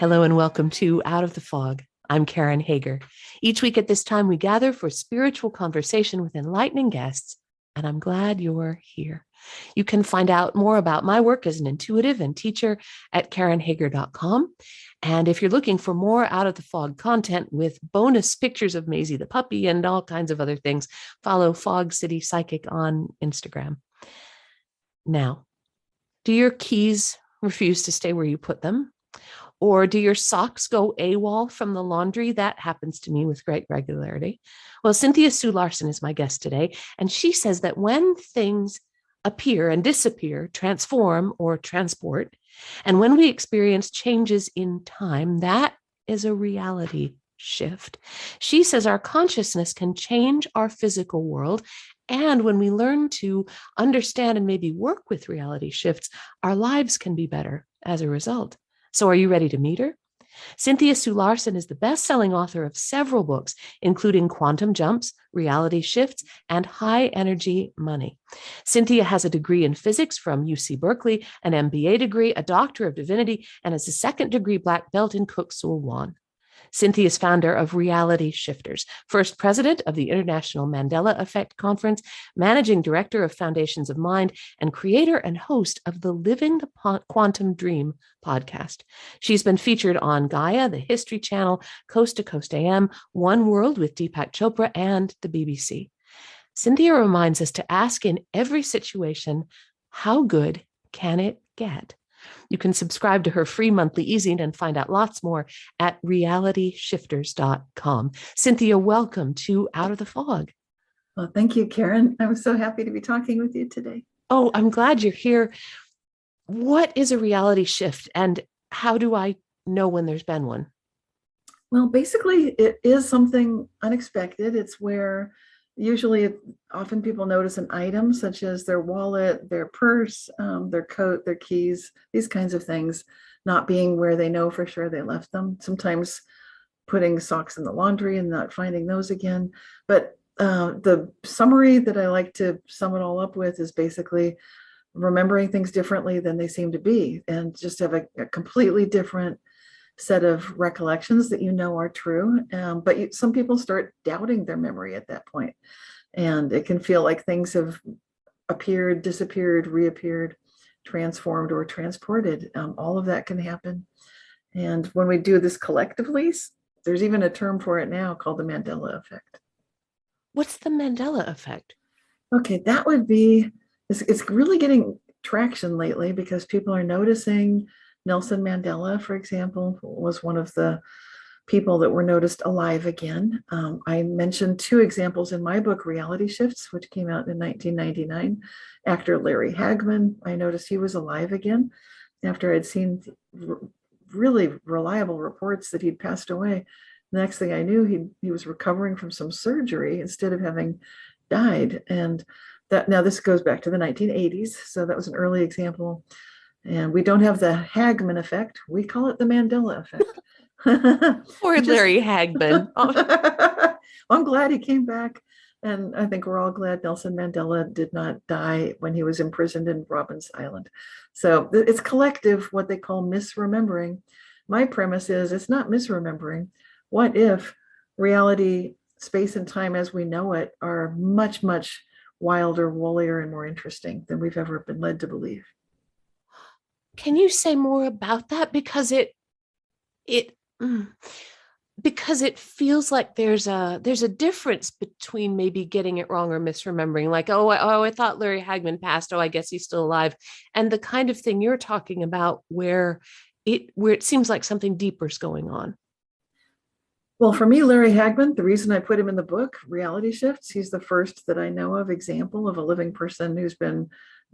Hello and welcome to Out of the Fog. I'm Karen Hager. Each week at this time, we gather for spiritual conversation with enlightening guests, and I'm glad you're here. You can find out more about my work as an intuitive and teacher at karenhager.com. And if you're looking for more Out of the Fog content with bonus pictures of Maisie the puppy and all kinds of other things, follow Fog City Psychic on Instagram. Now, do your keys refuse to stay where you put them? Or do your socks go AWOL from the laundry? That happens to me with great regularity. Well, Cynthia Sue Larson is my guest today, and she says that when things appear and disappear, transform or transport, and when we experience changes in time, that is a reality shift. She says our consciousness can change our physical world, and when we learn to understand and maybe work with reality shifts, our lives can be better as a result. So are you ready to meet her? Cynthia Sue Larson is the best-selling author of several books, including Quantum Jumps, Reality Shifts, and High Energy Money. Cynthia has a degree in physics from UC Berkeley, an MBA degree, a Doctor of Divinity, and is a second-degree black belt in Kuk Sool Won. Cynthia is founder of Reality Shifters, first president of the International Mandela Effect Conference, managing director of Foundations of Mind, and creator and host of the Living the Quantum Dream podcast. She's been featured on Gaia, the History Channel, Coast to Coast AM, One World with Deepak Chopra, and the BBC. Cynthia reminds us to ask in every situation, how good can it get? You can subscribe to her free monthly e-zine and find out lots more at realityshifters.com. Cynthia, welcome to Out of the Fog. Well, thank you, Karen. I'm so happy to be talking with you today. Oh, I'm glad you're here. What is a reality shift, and how do I know when there's been one? Well, basically, it is something unexpected. It's where often people notice an item such as their wallet, their purse, their coat, their keys, these kinds of things, not being where they know for sure they left them. Sometimes putting socks in the laundry and not finding those again. But the summary that I like to sum it all up with is basically remembering things differently than they seem to be, and just have a completely different set of recollections that are true. But some people start doubting their memory at that point. And it can feel like things have appeared, disappeared, reappeared, transformed, or transported. All of that can happen. And when we do this collectively, there's even a term for it now called the Mandela effect. What's the Mandela effect? Okay, that would be, it's really getting traction lately because people are noticing. Nelson Mandela, for example, was one of the people that were noticed alive again. I mentioned two examples in my book, Reality Shifts, which came out in 1999. Actor Larry Hagman, I noticed he was alive again after I'd seen really reliable reports that he'd passed away. The next thing I knew, he was recovering from some surgery instead of having died. And that, now this goes back to the 1980s, so that was an early example. And we don't have the Hagman effect. We call it the Mandela effect. Poor Larry Hagman. Well, I'm glad he came back. And I think we're all glad Nelson Mandela did not die when he was imprisoned in Robbins Island. So it's collective, what they call misremembering. My premise is it's not misremembering. What if reality, space, and time as we know it are much, much wilder, woollier, and more interesting than we've ever been led to believe? Can you say more about that? Because it feels like there's a difference between maybe getting it wrong or misremembering, like, I thought Larry Hagman passed. Oh, I guess he's still alive. And the kind of thing you're talking about where it seems like something deeper is going on. Well, for me, Larry Hagman, the reason I put him in the book, Reality Shifts, he's the first that I know of example of a living person who's been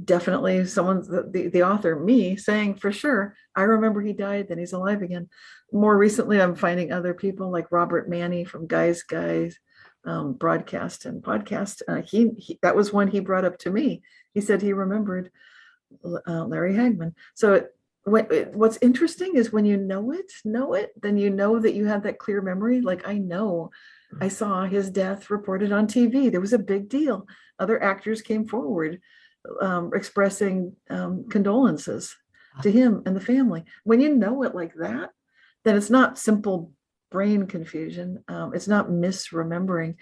definitely someone's the author, me, saying for sure, I remember he died, then he's alive again. More recently, I'm finding other people like Robert Manny from Guys broadcast and podcast. He that was one he brought up to me. He said he remembered Larry Hagman. So what's interesting is when you know it, then you know that you have that clear memory. Like, I know I saw his death reported on TV. There was a big deal. Other actors came forward expressing condolences to him and the family. When you know it like that, then it's not simple brain confusion. It's not misremembering.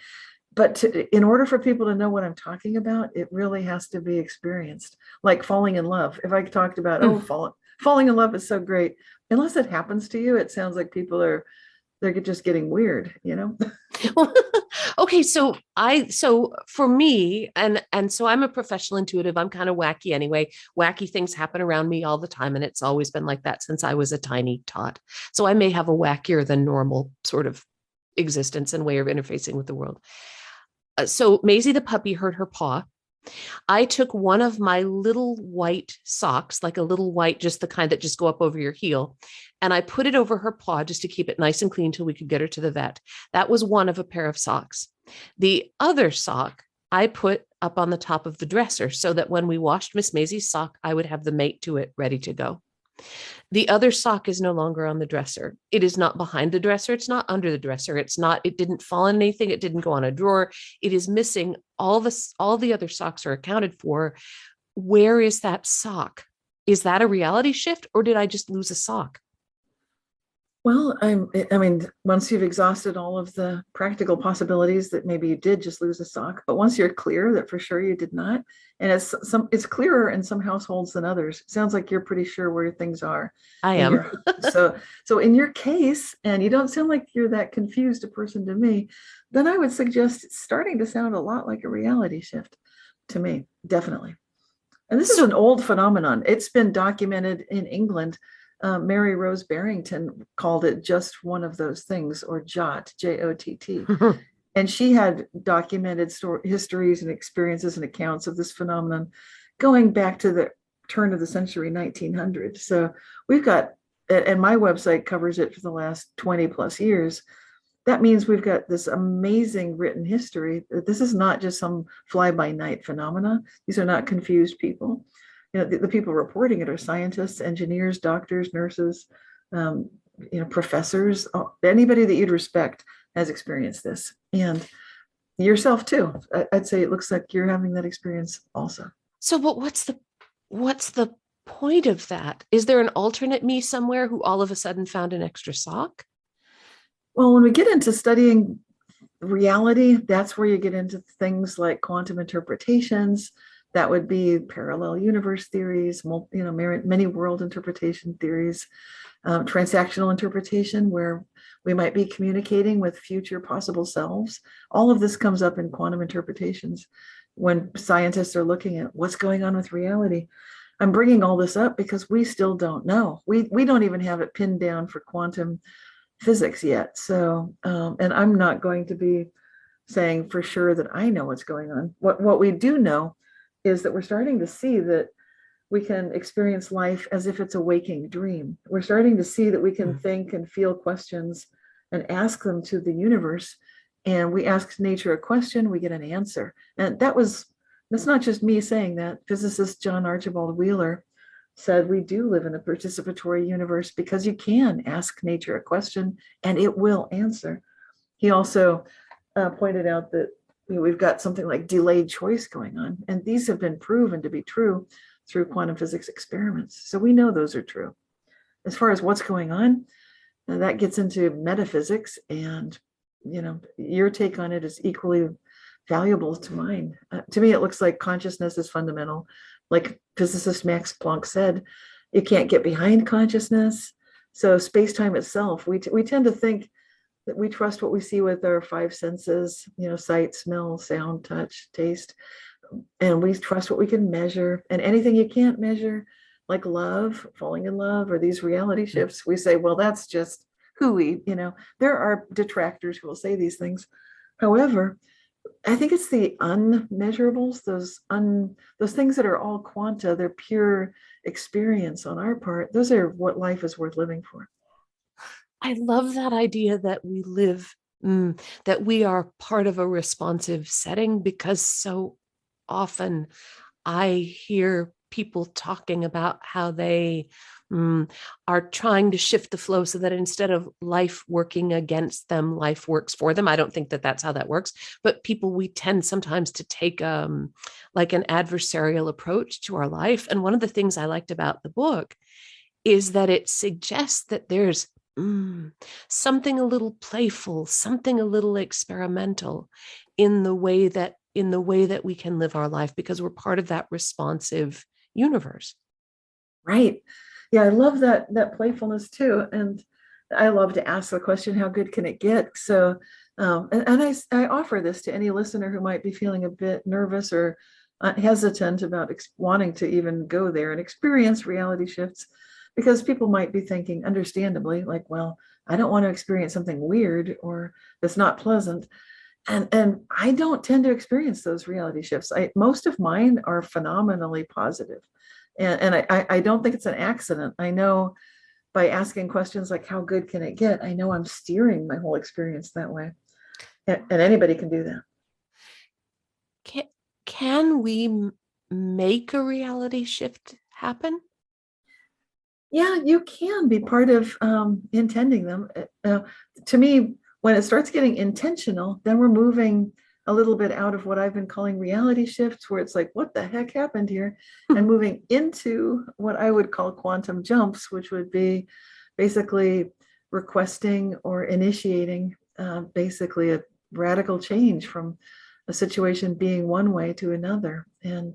But in order for people to know what I'm talking about, it really has to be experienced. Like falling in love. If I talked about, oh, falling in love is so great, unless it happens to you, it sounds like people are they're just getting weird, you know? Okay, so for me, and so I'm a professional intuitive. I'm kind of wacky anyway. Wacky things happen around me all the time, and it's always been like that since I was a tiny tot. So I may have a wackier than normal sort of existence and way of interfacing with the world. So Maisie the puppy hurt her paw. I took one of my little white socks, like a little white, just the kind that just go up over your heel, and I put it over her paw just to keep it nice and clean till we could get her to the vet. That was one of a pair of socks. The other sock I put up on the top of the dresser so that when we washed Miss Maisie's sock, I would have the mate to it ready to go. The other sock is no longer on the dresser. It is not behind the dresser. It's not under the dresser. It didn't fall in anything. It didn't go on a drawer. It is missing. All the other socks are accounted for. Where is that sock? Is that a reality shift, or did I just lose a sock? Well, I mean, once you've exhausted all of the practical possibilities that maybe you did just lose a sock, but once you're clear that for sure you did not, and it's clearer in some households than others. It sounds like you're pretty sure where things are I in am. your so in your case, and you don't sound like you're that confused a person to me, then I would suggest it's starting to sound a lot like a reality shift to me, definitely. And this is an old phenomenon. It's been documented in England. Mary Rose Barrington called it just one of those things, or JOT, Jott. And she had documented histories and experiences and accounts of this phenomenon going back to the turn of the century, 1900. So we've got, and my website covers it for the last 20 plus years. That means we've got this amazing written history. This is not just some fly by night phenomena. These are not confused people. You know, the people reporting it are scientists, engineers, doctors, nurses, professors. Anybody that you'd respect has experienced this, and yourself too. I'd say it looks like you're having that experience also. So, but what's the point of that? Is there an alternate me somewhere who all of a sudden found an extra sock? Well, when we get into studying reality, that's where you get into things like quantum interpretations. That would be parallel universe theories, many world interpretation theories, transactional interpretation, where we might be communicating with future possible selves. All of this comes up in quantum interpretations when scientists are looking at what's going on with reality. I'm bringing all this up because we still don't know. We don't even have it pinned down for quantum physics yet. So, and I'm not going to be saying for sure that I know what's going on. What we do know is that we're starting to see that we can experience life as if it's a waking dream. We're starting to see that we can think and feel questions and ask them to the universe. And we ask nature a question, we get an answer. And that's not just me saying that. Physicist John Archibald Wheeler said we do live in a participatory universe because you can ask nature a question and it will answer. He also pointed out that we've got something like delayed choice going on, and these have been proven to be true through quantum physics experiments. So we know those are true. As far as what's going on, that gets into metaphysics, and your take on it is equally valuable to mine. To me, it looks like consciousness is fundamental. Like physicist Max Planck said, you can't get behind consciousness. So space-time itself, we tend to think that we trust what we see with our five senses, sight, smell, sound, touch, taste. And we trust what we can measure. And anything you can't measure, like love, falling in love, or these reality shifts, we say, well, that's just hooey. There are detractors who will say these things. However, I think it's the unmeasurables, those things that are all quanta, they're pure experience on our part. Those are what life is worth living for. I love that idea that we live, that we are part of a responsive setting, because so often I hear people talking about how they are trying to shift the flow so that instead of life working against them, life works for them. I don't think that that's how that works, but we tend sometimes to take like an adversarial approach to our life. And one of the things I liked about the book is that it suggests that there's Mm. Something a little playful, something a little experimental in the way that we can live our life because we're part of that responsive universe. Right. Yeah, I love that playfulness too. And I love to ask the question, how good can it get? So, I offer this to any listener who might be feeling a bit nervous or hesitant about wanting to even go there and experience reality shifts, because people might be thinking, understandably, like, well, I don't want to experience something weird or that's not pleasant. And I don't tend to experience those reality shifts. Most of mine are phenomenally positive. And I don't think it's an accident. I know by asking questions like, how good can it get? I know I'm steering my whole experience that way. And anybody can do that. Can, can we make a reality shift happen? Yeah, you can be part of intending them. To me, when it starts getting intentional, then we're moving a little bit out of what I've been calling reality shifts, where it's like, what the heck happened here? And moving into what I would call quantum jumps, which would be basically requesting or initiating basically a radical change from a situation being one way to another. And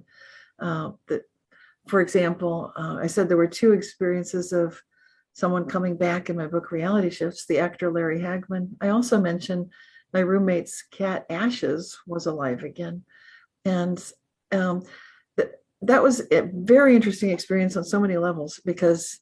that for example, I said there were two experiences of someone coming back in my book, Reality Shifts, the actor Larry Hagman. I also mentioned my roommate's cat, Ashes, was alive again. And um, that was a very interesting experience on so many levels because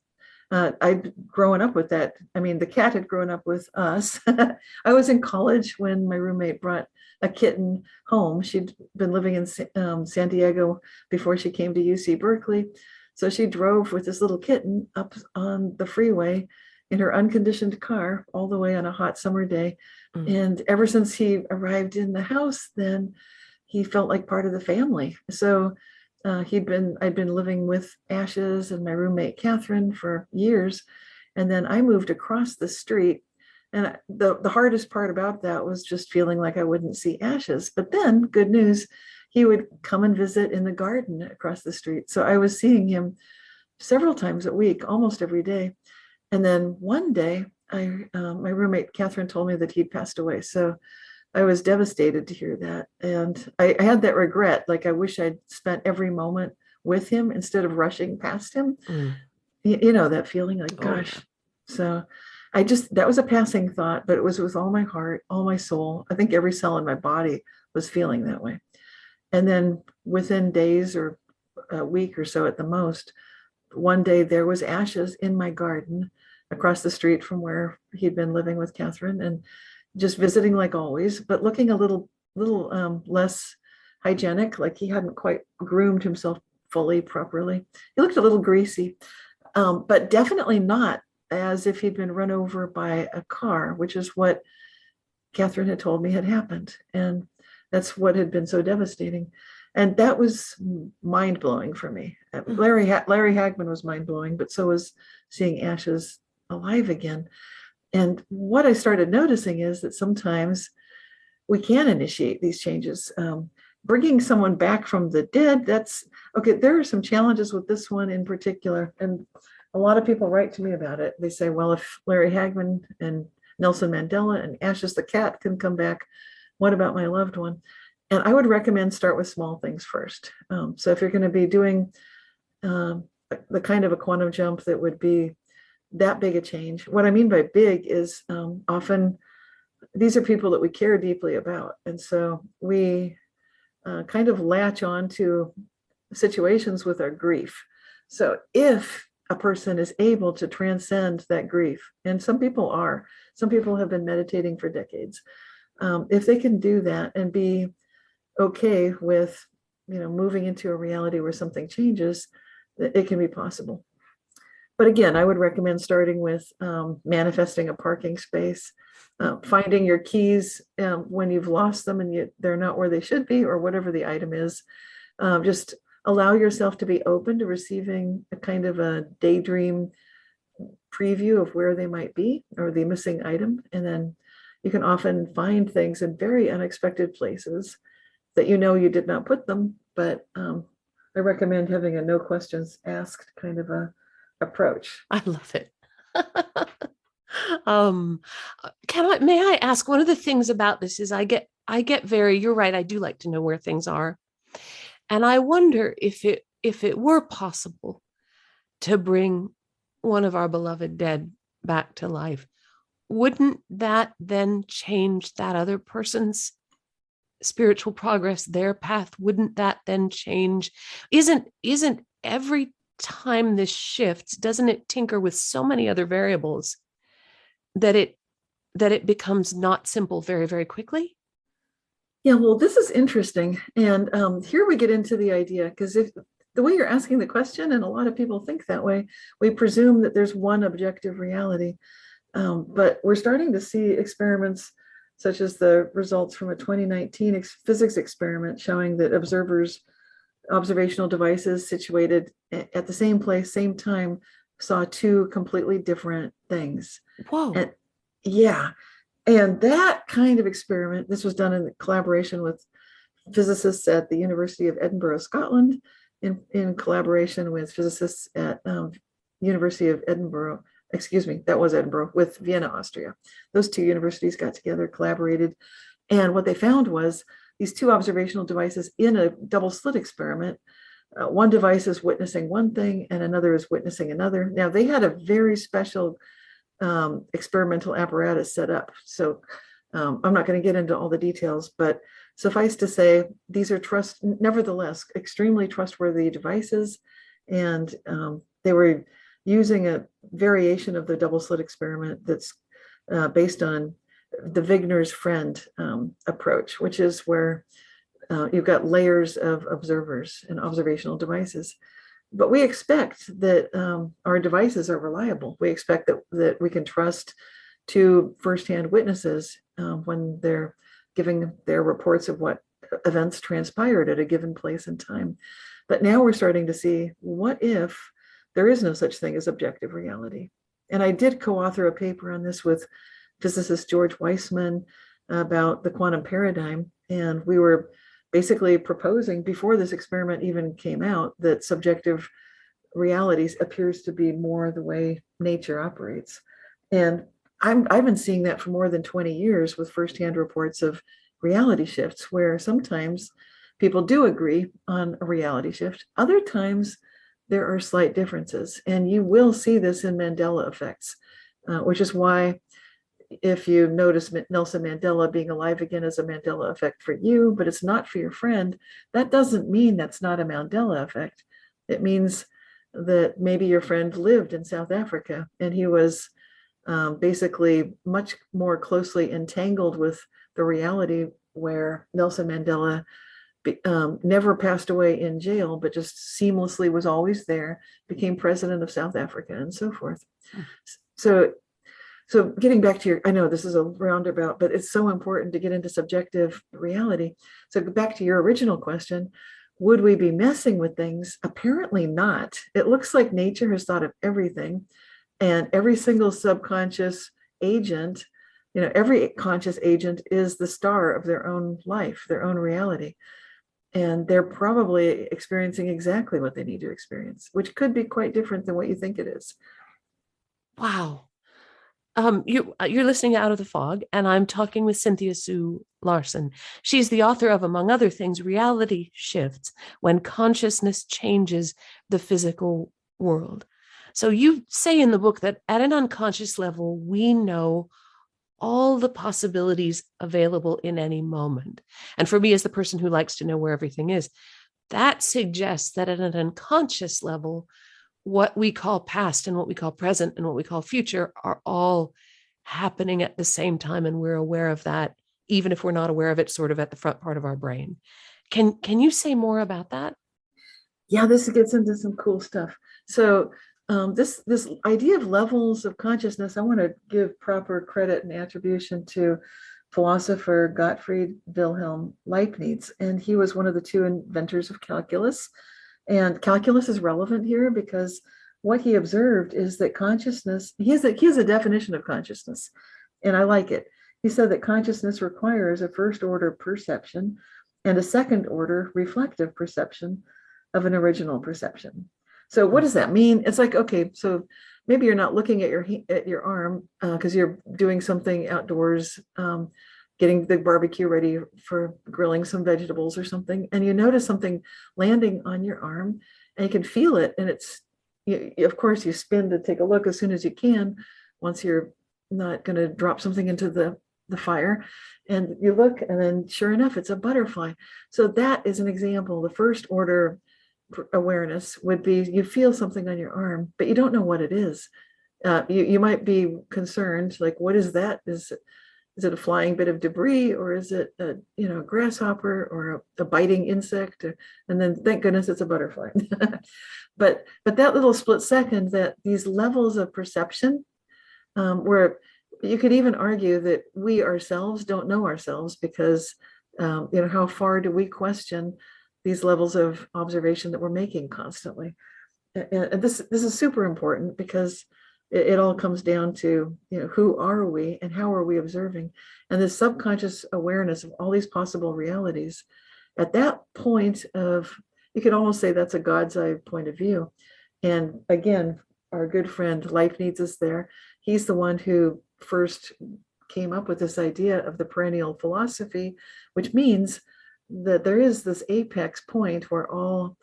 I'd grown up with that. I mean, the cat had grown up with us. I was in college when my roommate brought a kitten home. She'd been living in San Diego before she came to UC Berkeley. So she drove with this little kitten up on the freeway in her unconditioned car all the way on a hot summer day. Mm. And ever since he arrived in the house, then he felt like part of the family. So I'd been living with Ashes and my roommate Catherine for years, and then I moved across the street. And the hardest part about that was just feeling like I wouldn't see Ashes. But then, good news, he would come and visit in the garden across the street. So I was seeing him several times a week, almost every day. And then one day, my roommate Catherine told me that he'd passed away. So I was devastated to hear that. And I had that regret. Like, I wish I'd spent every moment with him instead of rushing past him. Mm. You know, that feeling like, Oh, gosh. yeah. So that was a passing thought, but it was with all my heart, all my soul. I think every cell in my body was feeling that way. And then within days or a week or so at the most, one day there was Ashes in my garden across the street from where he'd been living with Catherine, and just visiting like always, but looking a little less hygienic, like he hadn't quite groomed himself fully properly. He looked a little greasy, but definitely not as if he'd been run over by a car, which is what Catherine had told me had happened. And that's what had been so devastating. And that was mind blowing for me. Larry Hagman was mind blowing, but so was seeing Ashes alive again. And what I started noticing is that sometimes we can initiate these changes. Bringing someone back from the dead, that's okay. There are some challenges with this one in particular. And a lot of people write to me about it. They say, well, if Larry Hagman and Nelson Mandela and Ashes the cat can come back, what about my loved one? And I would recommend start with small things first. So if you're going to be doing the kind of a quantum jump that would be that big a change, what I mean by big is often these are people that we care deeply about. And so we kind of latch on to situations with our grief. So if a person is able to transcend that grief, and some people have been meditating for decades. If they can do that and be okay with, moving into a reality where something changes, it can be possible. But again, I would recommend starting with manifesting a parking space, finding your keys when you've lost them and they're not where they should be, or whatever the item is. Just allow yourself to be open to receiving a kind of a daydream preview of where they might be or the missing item. And then you can often find things in very unexpected places that you did not put them. But I recommend having a no questions asked kind of a approach. I love it. Um, may I ask, one of the things about this is I get very, you're right, I do like to know where things are. And I wonder if it were possible to bring one of our beloved dead back to life, wouldn't that then change that other person's spiritual progress, their path? Wouldn't that then change? Isn't every time this shifts, doesn't it tinker with so many other variables that it becomes not simple very, very quickly? Yeah, well, this is interesting. And here we get into the idea, because if the way you're asking the question, and a lot of people think that way, we presume that there's one objective reality. But we're starting to see experiments such as the results from a 2019 physics experiment showing that observational devices situated at the same place, same time, saw two completely different things. Whoa. And yeah, and that kind of experiment, this was done in collaboration with physicists at the University of Edinburgh, Scotland, in collaboration with physicists at University of Edinburgh, excuse me, that was Edinburgh, with Vienna, Austria. Those two universities got together, collaborated, and what they found was these two observational devices in a double slit experiment. One device is witnessing one thing and another is witnessing another. Now, they had a very special experimental apparatus set up. So I'm not going to get into all the details, but suffice to say, these are nevertheless, extremely trustworthy devices. And they were using a variation of the double slit experiment that's based on the Wigner's friend approach, which is where you've got layers of observers and observational devices. But we expect that our devices are reliable. We expect that we can trust two firsthand witnesses when they're giving their reports of what events transpired at a given place and time. But now we're starting to see, what if there is no such thing as objective reality? And I did co-author a paper on this with physicist George Weissman about the quantum paradigm. And we were basically proposing, before this experiment even came out, that subjective realities appears to be more the way nature operates. And I've been seeing that for more than 20 years with firsthand reports of reality shifts, where sometimes people do agree on a reality shift. Other times there are slight differences. And you will see this in Mandela effects, which is why if you notice Nelson Mandela being alive again as a Mandela effect for you, but it's not for your friend, that doesn't mean that's not a Mandela effect. It means that maybe your friend lived in South Africa and he was basically much more closely entangled with the reality where Nelson Mandela never passed away in jail, but just seamlessly was always there, became president of South Africa and so forth. So getting back to I know this is a roundabout, but it's so important to get into subjective reality. So back to your original question, would we be messing with things? Apparently not. It looks like nature has thought of everything, and every single subconscious agent, every conscious agent is the star of their own life, their own reality. And they're probably experiencing exactly what they need to experience, which could be quite different than what you think it is. Wow. You're listening Out of the Fog, and I'm talking with Cynthia Sue Larson. She's the author of, among other things, Reality Shifts, When Consciousness Changes the Physical World. So you say in the book that at an unconscious level, we know all the possibilities available in any moment. And for me, as the person who likes to know where everything is, that suggests that at an unconscious level, what we call past and what we call present and what we call future are all happening at the same time. And we're aware of that, even if we're not aware of it sort of at the front part of our brain. Can you say more about that? Yeah, this gets into some cool stuff. So this idea of levels of consciousness, I want to give proper credit and attribution to philosopher Gottfried Wilhelm Leibniz. And he was one of the two inventors of calculus. And calculus is relevant here because what he observed is that consciousness, he has a definition of consciousness, and I like it. He said that consciousness requires a first order perception and a second order reflective perception of an original perception. So what does that mean? It's like, okay, so maybe you're not looking at your arm because you're doing something outdoors, getting the barbecue ready for grilling some vegetables or something, and you notice something landing on your arm, and you can feel it, and of course you spin to take a look as soon as you can, once you're not going to drop something into the fire, and you look, and then sure enough, it's a butterfly. So that is an example. The first order awareness would be you feel something on your arm, but you don't know what it is. You might be concerned, like, what is that? Is it a flying bit of debris, or is it a grasshopper or a biting insect? And then thank goodness it's a butterfly. but that little split second, that these levels of perception, where you could even argue that we ourselves don't know ourselves, because how far do we question these levels of observation that we're making constantly? And this is super important, because it all comes down to, who are we and how are we observing? And this subconscious awareness of all these possible realities, at that point of, you could almost say that's a God's eye point of view. And again, our good friend Life Needs Us there, he's the one who first came up with this idea of the perennial philosophy, which means that there is this apex point where all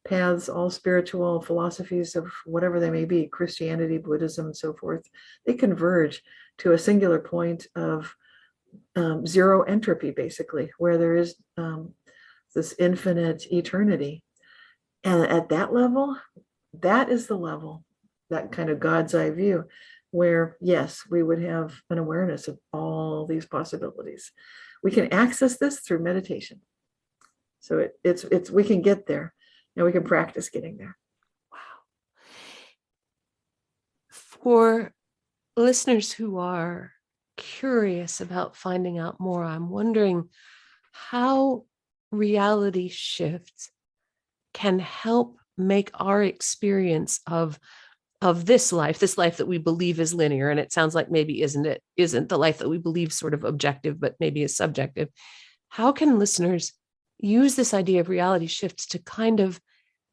paths, all spiritual philosophies of whatever they may be, Christianity, Buddhism, and so forth, they converge to a singular point of zero entropy, basically, where there is this infinite eternity. And at that level, that is the level, that kind of God's eye view, where yes, we would have an awareness of all these possibilities. We can access this through meditation. So it's we can get there, and we can practice getting there. Wow. For listeners who are curious about finding out more, I'm wondering how reality shifts can help make our experience of this life that we believe is linear, and it sounds like maybe isn't the life that we believe sort of objective, but maybe is subjective. How can listeners use this idea of reality shifts to kind of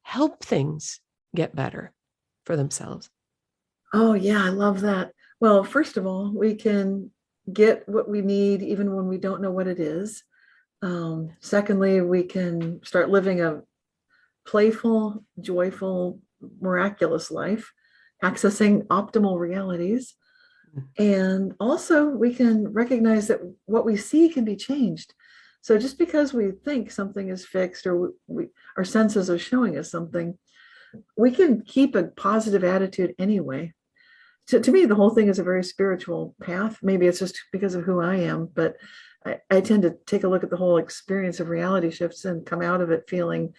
help things get better for themselves? Oh yeah, I love that. Well, first of all, we can get what we need even when we don't know what it is. Secondly, we can start living a playful, joyful, miraculous life, accessing optimal realities. And also, we can recognize that what we see can be changed. So just because we think something is fixed, or our senses are showing us something, we can keep a positive attitude anyway. To me, the whole thing is a very spiritual path. Maybe it's just because of who I am, but I tend to take a look at the whole experience of reality shifts and come out of it feeling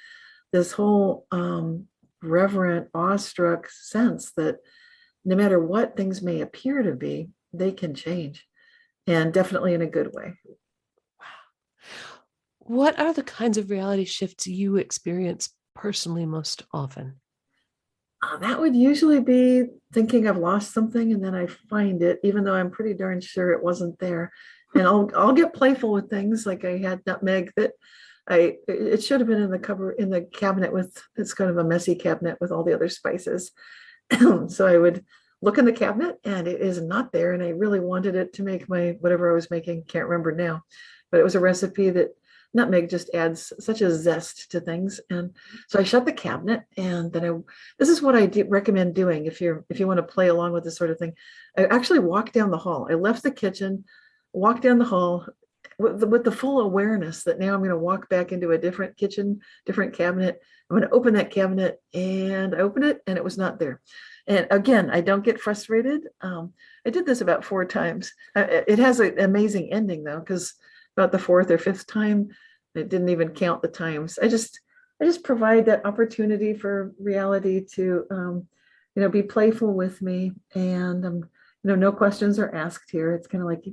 this whole reverent, awestruck sense that no matter what things may appear to be, they can change, and definitely in a good way. What are the kinds of reality shifts you experience personally most often? That would usually be thinking I've lost something, and then I find it, even though I'm pretty darn sure it wasn't there. And I'll get playful with things, like I had nutmeg that it should have been in the cabinet with, it's kind of a messy cabinet with all the other spices. So I would look in the cabinet, and it is not there. And I really wanted it to make my whatever I was making, can't remember now, but it was a recipe that nutmeg just adds such a zest to things. And so I shut the cabinet, and then this is what I recommend doing if you want to play along with this sort of thing. I actually walked down the hall. I left the kitchen, walked down the hall with the full awareness that now I'm going to walk back into a different kitchen, different cabinet. I'm going to open that cabinet, and I open it, and it was not there. And again, I don't get frustrated. I did this about 4 times. It has an amazing ending though, because about the 4th or 5th time, it didn't even count the times. I just provide that opportunity for reality to, be playful with me, and no questions are asked here. It's kind of like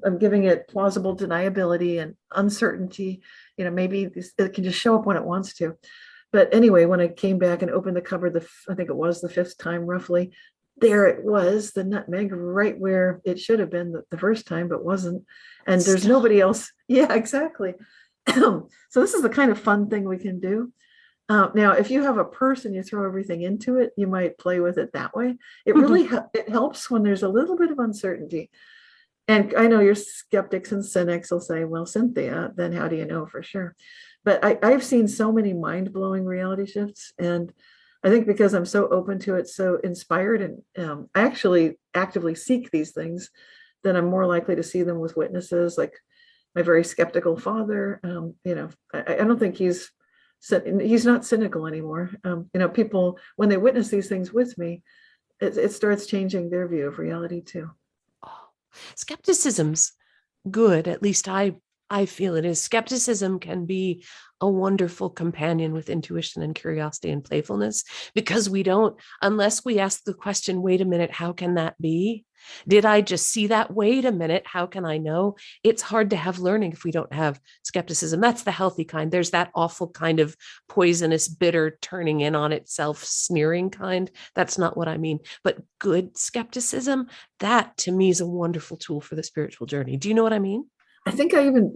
I'm giving it plausible deniability and uncertainty. Maybe it can just show up when it wants to. But anyway, when I came back and opened the cupboard, I think it was the 5th time roughly, there it was, the nutmeg right where it should have been the first time, but wasn't. And there's nobody else. Yeah, exactly. So this is the kind of fun thing we can do. Now, if you have a purse and you throw everything into it, you might play with it that way. It Mhm. really it helps when there's a little bit of uncertainty. And I know your skeptics and cynics will say, well, Cynthia, then how do you know for sure? But I've seen so many mind-blowing reality shifts. And I think because I'm so open to it, so inspired, and I actually actively seek these things, then I'm more likely to see them with witnesses like my very skeptical father. I don't think he's not cynical anymore. People, when they witness these things with me, it starts changing their view of reality too. Oh, skepticism's good. At least I feel it is. Skepticism can be a wonderful companion with intuition and curiosity and playfulness, because we don't, unless we ask the question, wait a minute, how can that be? Did I just see that? Wait a minute, how can I know? It's hard to have learning if we don't have skepticism. That's the healthy kind. There's that awful kind of poisonous, bitter, turning in on itself, sneering kind. That's not what I mean. But good skepticism, that to me is a wonderful tool for the spiritual journey. Do you know what I mean?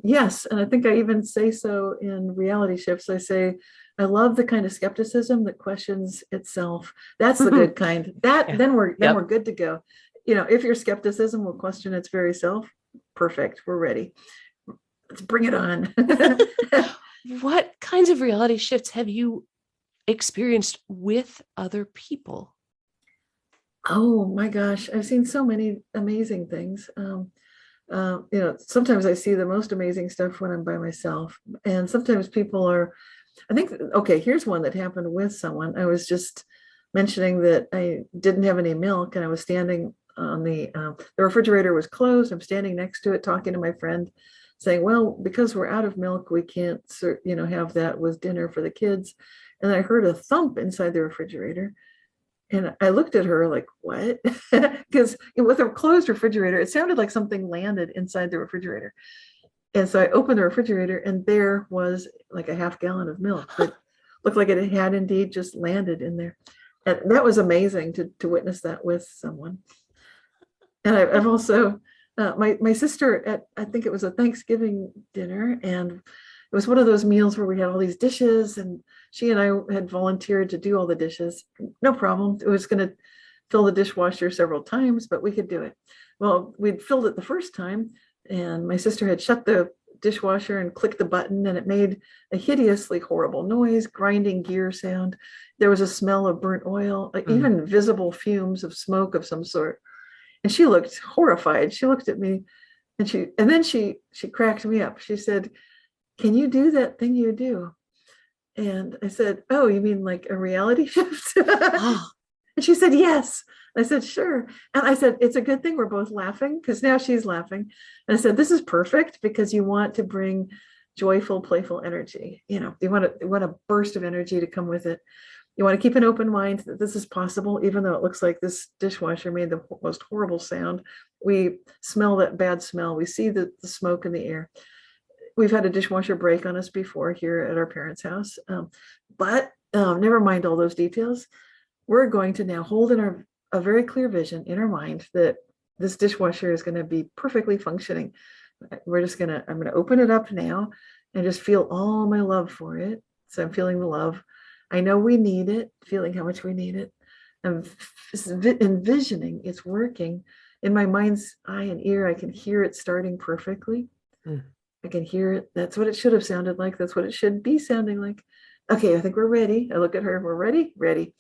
Yes, and I think I even say so in reality shifts. I say, I love the kind of skepticism that questions itself. That's the good kind. That Yeah. then we're Yep. good to go. If your skepticism will question its very self, perfect. We're ready. Let's bring it on. What kinds of reality shifts have you experienced with other people? Oh my gosh, I've seen so many amazing things. Sometimes I see the most amazing stuff when I'm by myself, and sometimes people are. I think, okay, here's one that happened with someone. I was just mentioning that I didn't have any milk, and I was standing on the refrigerator was closed. I'm standing next to it, talking to my friend, saying, "Well, because we're out of milk, we can't, have that with dinner for the kids." And I heard a thump inside the refrigerator. And I looked at her like, what? Because with a closed refrigerator, it sounded like something landed inside the refrigerator. And so I opened the refrigerator, and there was like a half gallon of milk that looked like it had indeed just landed in there. And that was amazing to witness that with someone. And I've Oh, also, my sister, at I think it was a Thanksgiving dinner, and it was one of those meals where we had all these dishes, and she and I had volunteered to do all the dishes. No problem. It was going to fill the dishwasher several times, but we could do it. Well, we'd filled it the first time, and my sister had shut the dishwasher and clicked the button, and it made a hideously horrible noise, grinding gear sound. There was a smell of burnt oil, mm. even visible fumes of smoke of some sort. And she looked horrified. She looked at me, and then she cracked me up. She said, "Can you do that thing you do?" And I said, "Oh, you mean like a reality shift?" Oh, And she said, "Yes." I said, "Sure." And I said, "It's a good thing we're both laughing," because now she's laughing. And I said, "This is perfect because you want to bring joyful, playful energy. You want a burst of energy to come with it. You want to keep an open mind that this is possible, even though it looks like this dishwasher made the most horrible sound. We smell that bad smell. We see the smoke in the air. We've had a dishwasher break on us before here at our parents' house. But never mind all those details. We're going to now hold in a very clear vision in our mind that this dishwasher is going to be perfectly functioning. I'm going to open it up now and just feel all my love for it. So I'm feeling the love. I know we need it, feeling how much we need it. I'm envisioning it's working in my mind's eye and ear. I can hear it starting perfectly. mm. I can hear it. That's what it should have sounded like. That's what it should be sounding like. Okay, I think we're ready. I look at her. We're ready, ready.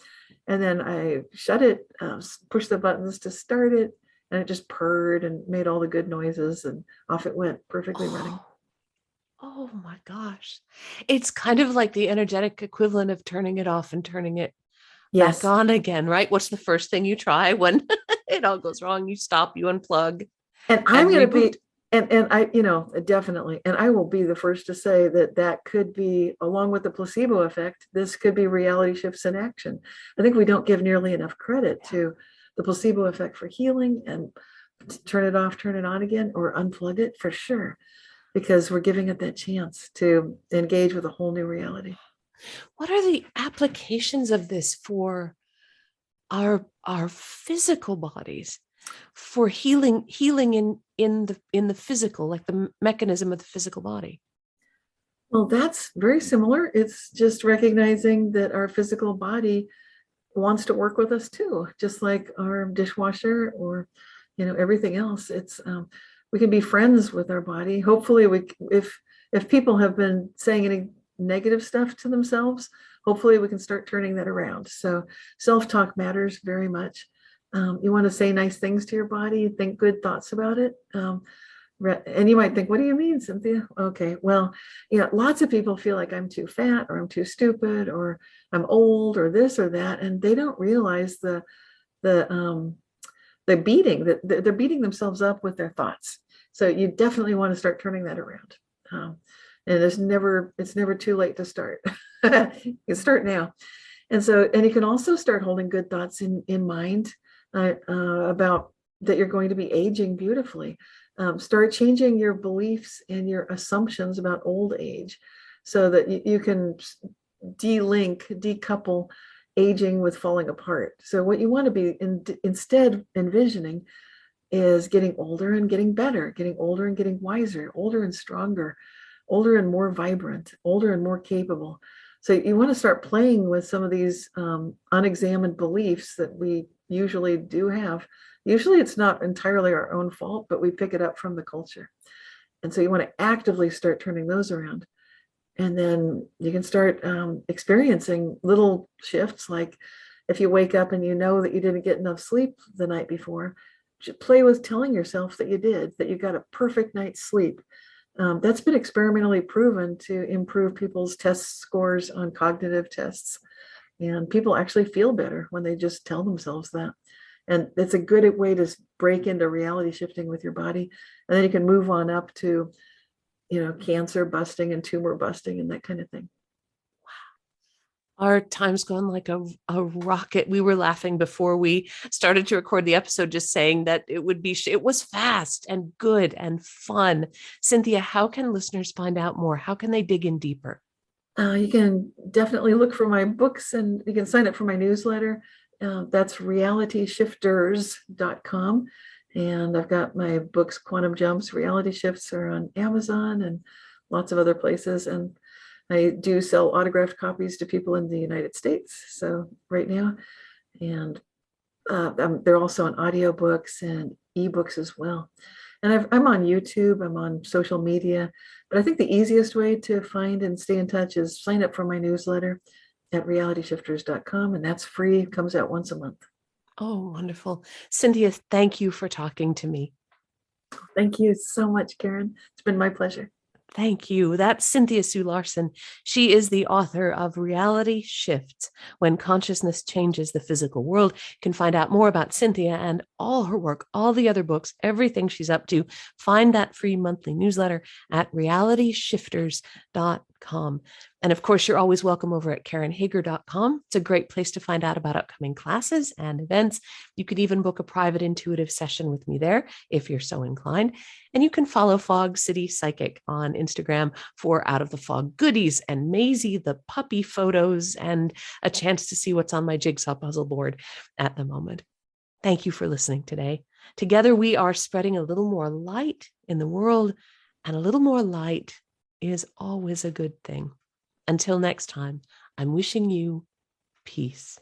And then I shut it, push the buttons to start it, and it just purred and made all the good noises, and off it went, perfectly running. Oh, oh my gosh. It's kind of like the energetic equivalent of turning it off and turning it back Yes. on again, right? What's the first thing you try when it all goes wrong? You stop, you unplug And I'm and going to reboot. be, and I, definitely, and I will be the first to say that that could be, along with the placebo effect, this could be reality shifts in action. I think we don't give nearly enough credit Yeah. to the placebo effect for healing, and turn it off, turn it on again, or unplug it for sure, because we're giving it that chance to engage with a whole new reality. What are the applications of this for our physical bodies, for healing in the physical, like the mechanism of the physical body? Well, that's very similar. It's just recognizing that our physical body wants to work with us too, just like our dishwasher or, everything else. It's we can be friends with our body. Hopefully, if people have been saying any negative stuff to themselves, hopefully we can start turning that around. So self-talk matters very much. You want to say nice things to your body, think good thoughts about it. And you might think, what do you mean, Cynthia? Okay, well, lots of people feel like I'm too fat or I'm too stupid or I'm old or this or that, and they don't realize the beating that they're beating themselves up with their thoughts. So you definitely want to start turning that around. And it's never too late to start. You can start now. And you can also start holding good thoughts in mind about that you're going to be aging beautifully. Start changing your beliefs and your assumptions about old age so that you can decouple aging with falling apart. So what you want to be instead envisioning is getting older and getting better, getting older and getting wiser, older and stronger, older and more vibrant, older and more capable. So you want to start playing with some of these unexamined beliefs that we usually do have. Usually it's not entirely our own fault, but we pick it up from the culture. And so you want to actively start turning those around. And then you can start experiencing little shifts, like if you wake up and you know that you didn't get enough sleep the night before, play with telling yourself that you did, that you got a perfect night's sleep. That's been experimentally proven to improve people's test scores on cognitive tests. And people actually feel better when they just tell themselves that. And it's a good way to break into reality shifting with your body. And then you can move on up to, cancer busting and tumor busting and that kind of thing. Our time's gone like a rocket. We were laughing before we started to record the episode, just saying that it was fast and good and fun. Cynthia, how can listeners find out more? How can they dig in deeper? You can definitely look for my books and you can sign up for my newsletter. That's realityshifters.com. And I've got my books, Quantum Jumps, Reality Shifts are on Amazon and lots of other places. And I do sell autographed copies to people in the United States. So right now, and they're also on audiobooks and ebooks as well. And I'm on YouTube, I'm on social media, but I think the easiest way to find and stay in touch is sign up for my newsletter at realityshifters.com. And that's free, it comes out once a month. Oh, wonderful. Cynthia, thank you for talking to me. Thank you so much, Karen. It's been my pleasure. Thank you. That's Cynthia Sue Larson. She is the author of Reality Shifts, When Consciousness Changes the Physical World. You can find out more about Cynthia and all her work, all the other books, everything she's up to. Find that free monthly newsletter at realityshifters.com. And of course, you're always welcome over at KarenHager.com. It's a great place to find out about upcoming classes and events. You could even book a private intuitive session with me there if you're so inclined. And you can follow Fog City Psychic on Instagram for Out of the Fog goodies and Maisie, the puppy photos, and a chance to see what's on my jigsaw puzzle board at the moment. Thank you for listening today. Together, we are spreading a little more light in the world, and a little more light is always a good thing. Until next time, I'm wishing you peace.